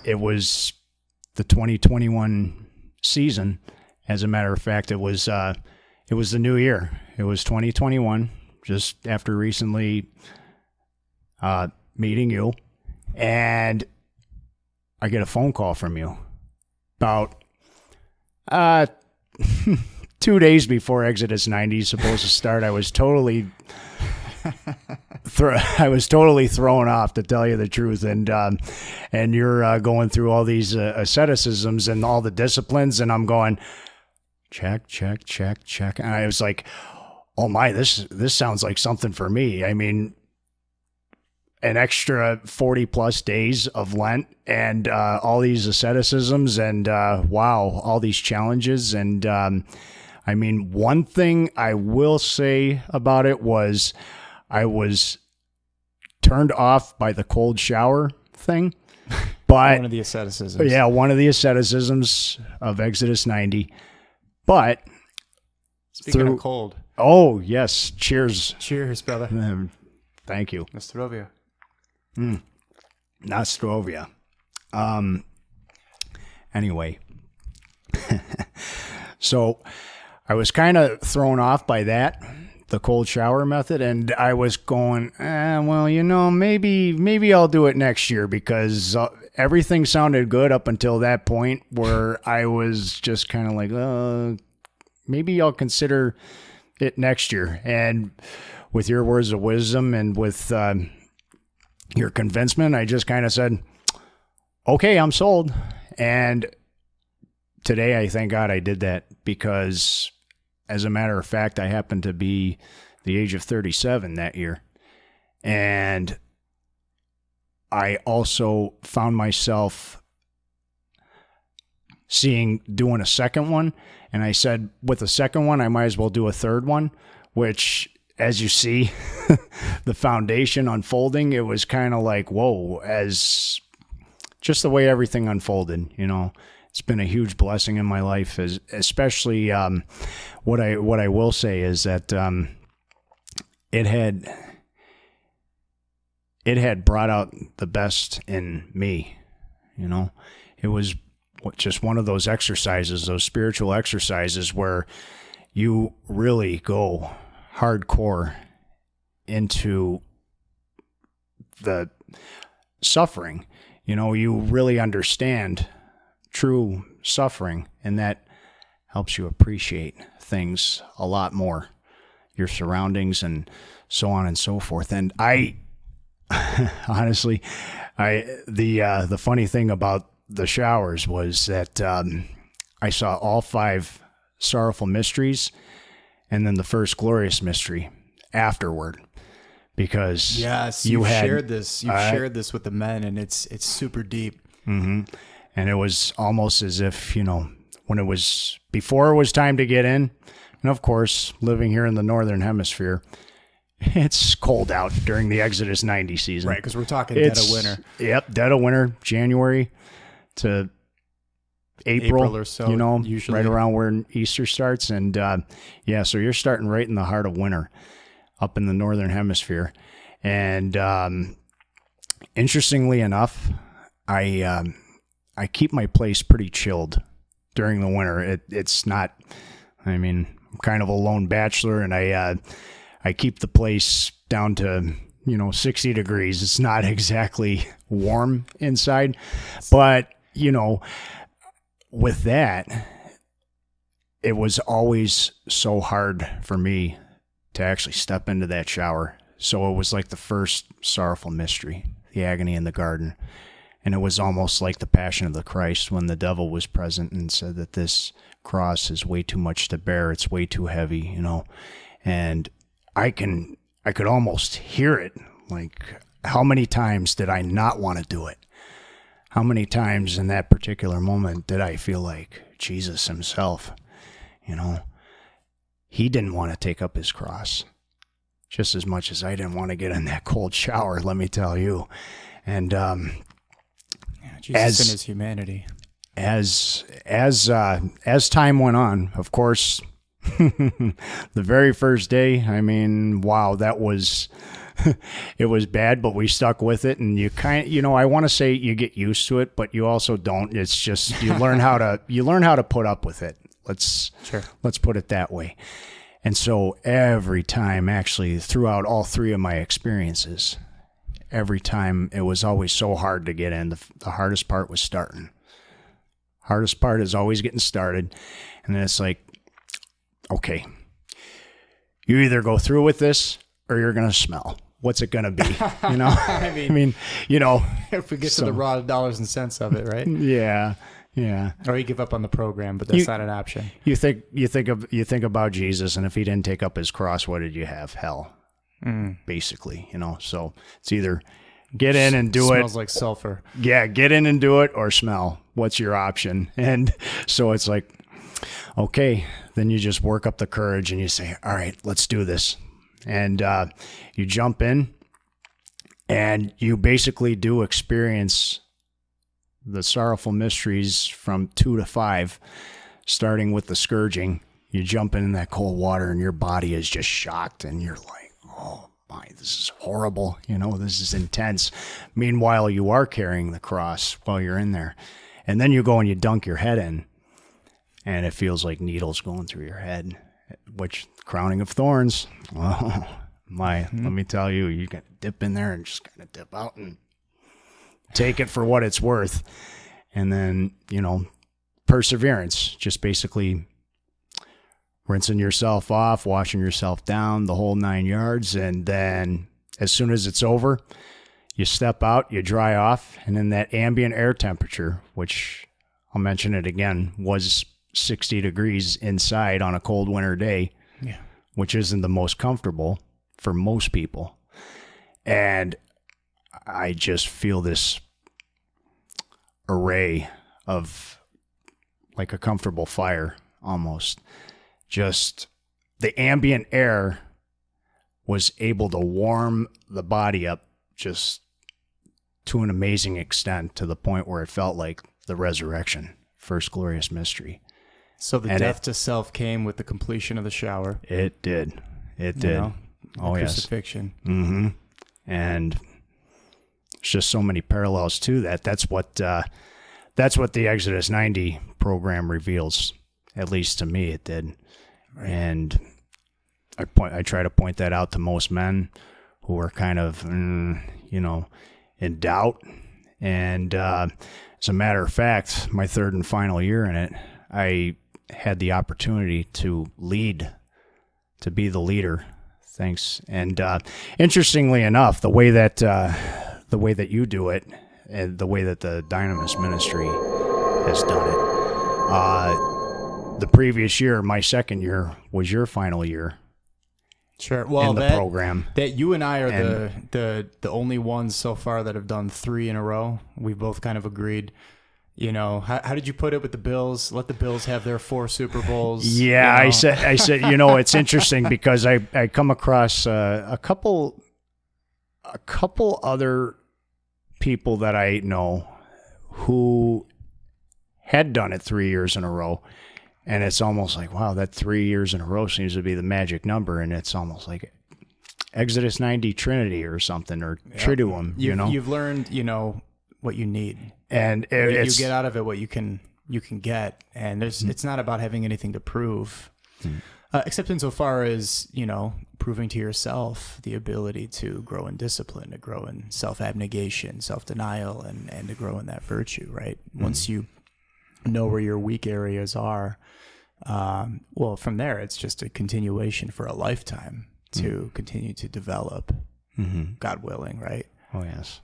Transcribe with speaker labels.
Speaker 1: it was the 2021 season. As a matter of fact, it was the new year. It was 2021, just after recently meeting you, and I get a phone call from you about 2 days before Exodus 90 is supposed to start. I was totally thrown off, to tell you the truth, and you're going through all these asceticisms and all the disciplines, and I'm going check, and I was like, oh my, this sounds like something for me. I mean, an extra 40 plus days of Lent and all these asceticisms and wow, all these challenges. And I mean, one thing I will say about it was I was turned off by the cold shower thing. But
Speaker 2: one of the asceticisms.
Speaker 1: Yeah, one of the asceticisms of Exodus 90. But
Speaker 2: speaking of cold.
Speaker 1: Oh, yes. Cheers.
Speaker 2: Cheers, brother.
Speaker 1: Thank you.
Speaker 2: Nostrovia.
Speaker 1: Nostrovia. Anyway. So I was kind of thrown off by that, the cold shower method, and I was going, well, you know, maybe I'll do it next year, because everything sounded good up until that point where I was just kind of like, maybe I'll consider it next year. And with your words of wisdom and with your convincement, I just kind of said, okay, I'm sold. And today, I thank God I did that, because as a matter of fact, I happened to be the age of 37 that year. And I also found myself doing a second one. And I said, with the second one, I might as well do a third one, which, as you see, the foundation unfolding, it was kind of like, whoa, as just the way everything unfolded, you know. It's been a huge blessing in my life, especially what I will say is that it had brought out the best in me. You know, it was just one of those exercises, those spiritual exercises where you really go hardcore into the suffering. You know, you really understand true suffering, and that helps you appreciate things a lot more, your surroundings and so on and so forth. And I honestly, the funny thing about the showers was that I saw all 5 sorrowful mysteries and then the first glorious mystery afterward, because
Speaker 2: yes, you've shared this with the men, and it's super deep.
Speaker 1: Mm-hmm. And it was almost as if, you know, before it was time to get in, and of course, living here in the Northern Hemisphere, it's cold out during the Exodus 90 season.
Speaker 2: Right, because we're talking dead of winter.
Speaker 1: Yep, dead of winter, January to April or so, you know, usually right around where Easter starts. And so you're starting right in the heart of winter up in the Northern Hemisphere. And interestingly enough, I keep my place pretty chilled during the winter. It's not, I mean, I'm kind of a lone bachelor, and I keep the place down to, 60 degrees. It's not exactly warm inside, but, with that, it was always so hard for me to actually step into that shower. So it was like the first sorrowful mystery, the agony in the garden. And it was almost like the Passion of the Christ, when the devil was present and said that this cross is way too much to bear. It's way too heavy, and I could almost hear it. Like, how many times did I not want to do it? How many times in that particular moment did I feel like Jesus himself, he didn't want to take up his cross just as much as I didn't want to get in that cold shower, let me tell you. And,
Speaker 2: Jesus in his humanity.
Speaker 1: As time went on, of course, the very first day, I mean, wow, that was it was bad, but we stuck with it. And you I want to say you get used to it, but you also don't. It's just, you learn how to put up with it. Let's put it that way. And so every time, actually, throughout all three of my experiences, every time it was always so hard to get in. The hardest part was starting. Hardest part is always getting started. And then it's like, okay, you either go through with this or you're going to smell. What's it going to be? I mean,
Speaker 2: if we get to the raw dollars and cents of it, right?
Speaker 1: Yeah. Yeah.
Speaker 2: Or you give up on the program, but that's not an option.
Speaker 1: You think about Jesus, and if he didn't take up his cross, what did you have? Hell. Basically, so it's either get in and do it.
Speaker 2: Smells like sulfur.
Speaker 1: Yeah, get in and do it, or smell. What's your option? And so it's like, okay, then you just work up the courage and you say, all right, let's do this. And you jump in, and you basically do experience the sorrowful mysteries from 2 to 5, starting with the scourging. You jump in that cold water and your body is just shocked, and you're like, oh my, this is horrible. This is intense. Meanwhile, you are carrying the cross while you're in there. And then you go and you dunk your head in, and it feels like needles going through your head, which, crowning of thorns. Oh my, let me tell you, you got to dip in there and just kind of dip out and take it for what it's worth. And then, perseverance, just basically rinsing yourself off, washing yourself down, the whole 9 yards. And then as soon as it's over, you step out, you dry off, and then that ambient air temperature, which I'll mention it again, was 60 degrees inside on a cold winter day, which isn't the most comfortable for most people. And I just feel this array of, like a comfortable fire almost. Just the ambient air was able to warm the body up just to an amazing extent, to the point where it felt like the resurrection, first glorious mystery.
Speaker 2: So the death to self came with the completion of the shower.
Speaker 1: It did. It did.
Speaker 2: Crucifixion.
Speaker 1: Yes. Mm-hmm. And there's just so many parallels to that. That's what the Exodus 90 program reveals. At least to me, it did. Right. And I try to point that out to most men who are kind of, in doubt. And as a matter of fact, my third and final year in it, I had the opportunity to lead, to be the leader. Thanks. And interestingly enough, the way that you do it, and the way that the Dynamis ministry has done it, the previous year, my second year, was your final year.
Speaker 2: Sure. Well,
Speaker 1: in the program.
Speaker 2: That you and I are the only ones so far that have done 3 in a row. We both kind of agreed. How did you put it with the Bills? Let the Bills have their 4 Super Bowls.
Speaker 1: Yeah, I said, it's interesting because I come across a couple other people that I know who had done it 3 years in a row. And it's almost like, wow, that 3 years in a row seems to be the magic number. And it's almost like Exodus 90 Trinity or something, or Triduum,
Speaker 2: You've learned, what you need.
Speaker 1: And
Speaker 2: you get out of it what you can get. And it's not about having anything to prove, except insofar as, proving to yourself the ability to grow in discipline, to grow in self-abnegation, self-denial, and to grow in that virtue, right? Once you know where your weak areas are, from there, it's just a continuation for a lifetime to continue to develop, God willing, right?
Speaker 1: Oh, yes.